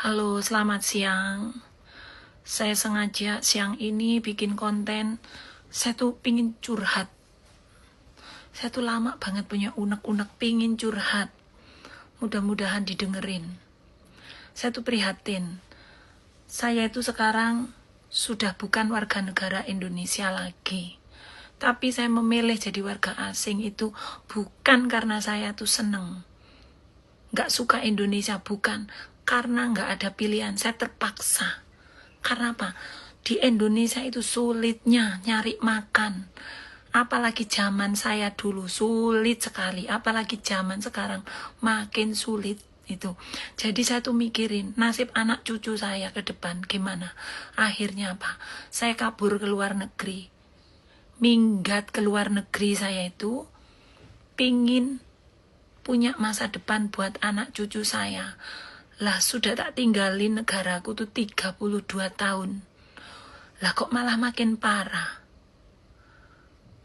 Halo, selamat siang. Saya sengaja siang ini bikin konten. Saya tuh pingin curhat. Saya tuh lama banget punya unek-unek pingin curhat. Mudah-mudahan didengerin. Saya tuh prihatin. Saya itu sekarang sudah bukan warga negara Indonesia lagi. Tapi saya memilih jadi warga asing itu bukan karena saya tuh seneng. Nggak suka Indonesia, bukan. Karena nggak ada pilihan, saya terpaksa. Karena apa? Di Indonesia itu sulitnya nyari makan. Apalagi zaman saya dulu sulit sekali. Apalagi zaman sekarang makin sulit itu. Jadi saya tuh mikirin nasib anak cucu saya ke depan gimana. Akhirnya apa? Saya kabur ke luar negeri. Minggat ke luar negeri saya itu pingin punya masa depan buat anak cucu saya. Lah sudah tak tinggalin negaraku tuh 32 tahun. Lah kok malah makin parah.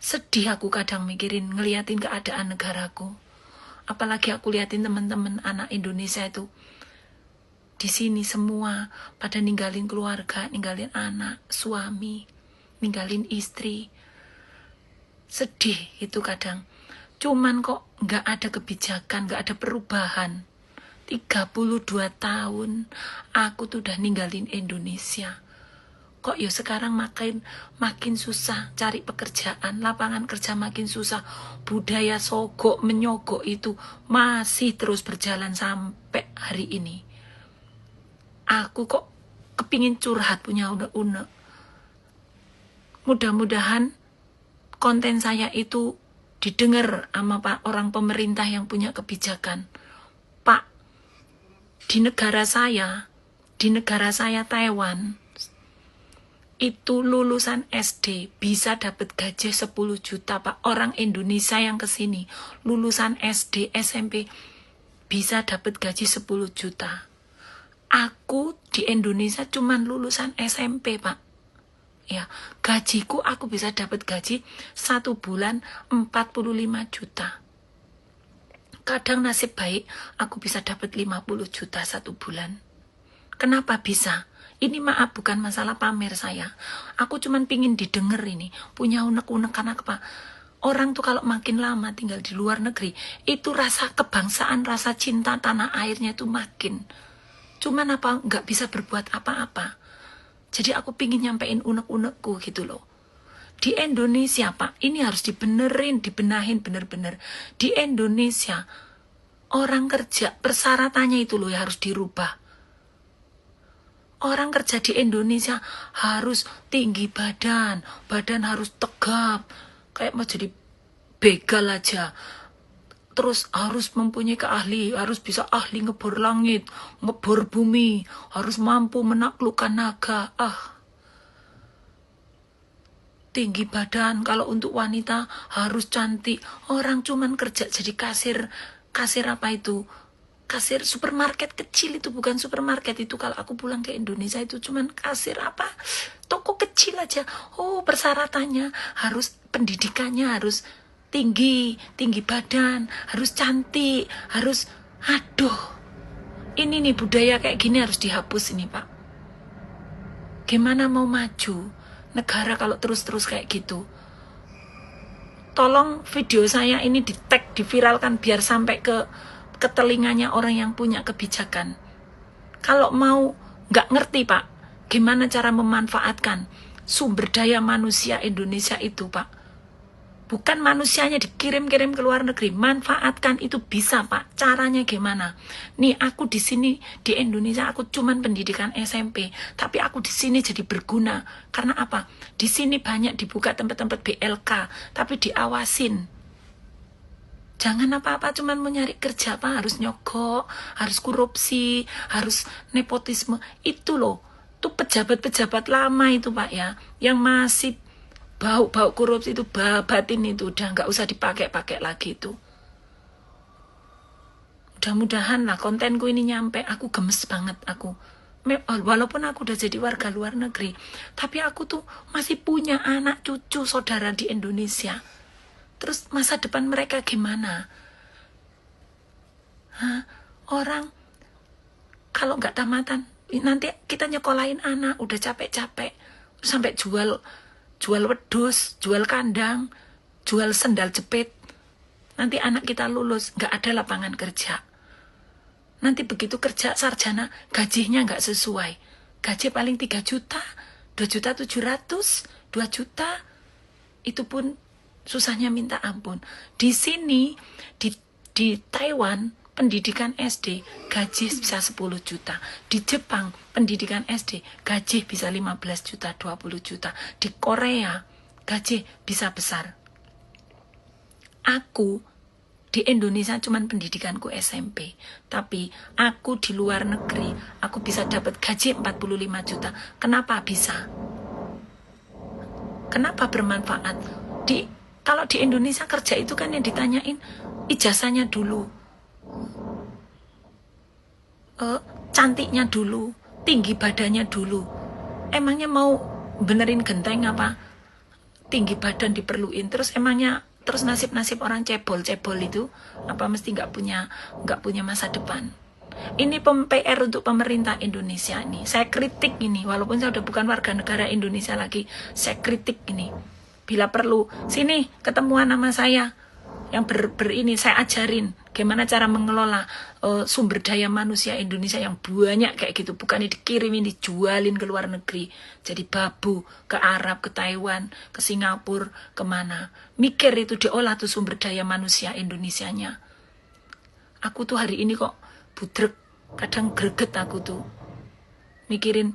Sedih aku kadang mikirin ngeliatin keadaan negaraku. Apalagi aku liatin teman-teman anak Indonesia itu. Di sini semua pada ninggalin keluarga, ninggalin anak, suami, ninggalin istri. Sedih itu kadang. Cuman kok nggak ada kebijakan, nggak ada perubahan. 32 tahun aku tuh udah ninggalin Indonesia. Kok ya sekarang makin susah cari pekerjaan, lapangan kerja makin susah. Budaya sogok menyogok itu masih terus berjalan sampai hari ini. Aku kok kepingin curhat punya unek-unek. Mudah-mudahan konten saya itu didengar sama orang pemerintah yang punya kebijakan. Pak, di negara saya Taiwan, itu lulusan SD bisa dapat gaji 10 juta, Pak. Orang Indonesia yang kesini, lulusan SD, SMP, bisa dapat gaji 10 juta. Aku di Indonesia cuman lulusan SMP, Pak. Ya, gajiku aku bisa dapat gaji 1 bulan 45 juta. Kadang nasib baik aku bisa dapat 50 juta 1 bulan. Kenapa bisa? Ini maaf bukan masalah pamer saya. Aku cuman pingin didengar ini. Punya unek-unek karena apa? Orang tuh kalau makin lama tinggal di luar negeri, itu rasa kebangsaan, rasa cinta tanah airnya tuh makin. Cuman apa? Nggak bisa berbuat apa-apa. Jadi aku pingin nyampein unek-unekku gitu loh. Di Indonesia, Pak, ini harus dibenahin bener-bener. Di Indonesia, orang kerja, persyaratannya itu loh ya harus dirubah. Orang kerja di Indonesia harus tinggi badan harus tegap, kayak mau jadi begal aja. Terus harus mempunyai keahlian, harus bisa ahli ngebor langit, ngebor bumi, harus mampu menaklukkan naga. Tinggi badan, kalau untuk wanita harus cantik. Orang cuman kerja jadi kasir apa itu? Kasir supermarket kecil itu, bukan supermarket itu. Kalau aku pulang ke Indonesia itu cuman kasir apa? Toko kecil aja. Oh, persyaratannya harus pendidikannya harus tinggi badan, harus cantik, harus aduh. Ini nih budaya kayak gini harus dihapus ini, Pak. Gimana mau maju negara kalau terus-terus kayak gitu? Tolong video saya ini di-tag, diviralkan biar sampai ke telinganya orang yang punya kebijakan. Kalau mau nggak ngerti, Pak, gimana cara memanfaatkan sumber daya manusia Indonesia itu, Pak. Bukan manusianya dikirim-kirim ke luar negeri, manfaatkan itu bisa, Pak. Caranya gimana? Nih aku di sini di Indonesia aku cuman pendidikan SMP, tapi aku di sini jadi berguna. Karena apa? Di sini banyak dibuka tempat-tempat BLK, tapi diawasin. Jangan apa-apa cuman mau nyari kerja, Pak. Harus nyogok, harus korupsi, harus nepotisme. Itu loh. Tuh pejabat-pejabat lama itu, Pak ya, yang masih bau-bau korupsi itu, batin itu udah nggak usah dipakai-pakai lagi itu. Mudah-mudahan lah kontenku ini nyampe. Aku gemes banget aku. Walaupun aku udah jadi warga luar negeri, tapi aku tuh masih punya anak cucu saudara di Indonesia. Terus masa depan mereka gimana? Orang Kalau nggak tamatan, nanti kita nyekolahin anak, udah capek-capek, sampai jual wedus, jual kandang, jual sendal jepit. Nanti anak kita lulus, nggak ada lapangan kerja. Nanti begitu kerja sarjana, gajinya nggak sesuai. Gaji paling 3 juta, 2.700.000, 2 juta. Itu pun susahnya minta ampun. Di sini, di Taiwan, pendidikan SD, gaji bisa 10 juta. Di Jepang, pendidikan SD, gaji bisa 15 juta, 20 juta. Di Korea, gaji bisa besar. Aku di Indonesia cuman pendidikanku SMP, tapi aku di luar negeri, aku bisa dapat gaji 45 juta. Kenapa bisa? Kenapa bermanfaat? Kalau di Indonesia kerja itu kan yang ditanyain ijazahnya dulu, cantiknya dulu, tinggi badannya dulu. Emangnya mau benerin genteng apa? Tinggi badan diperluin. Terus emangnya nasib orang cebol itu apa mesti nggak punya masa depan? Ini PR untuk pemerintah Indonesia ini. Saya kritik ini, walaupun saya udah bukan warga negara Indonesia lagi, saya kritik ini. Bila perlu, sini ketemuan sama saya yang ini saya ajarin gimana cara mengelola sumber daya manusia Indonesia yang banyak kayak gitu. Bukan dikirimin, dijualin ke luar negeri. Jadi babu ke Arab, ke Taiwan, ke Singapura, kemana. Mikir itu diolah tuh sumber daya manusia Indonesianya. Aku tuh hari ini kok budrek, kadang greget aku tuh. Mikirin,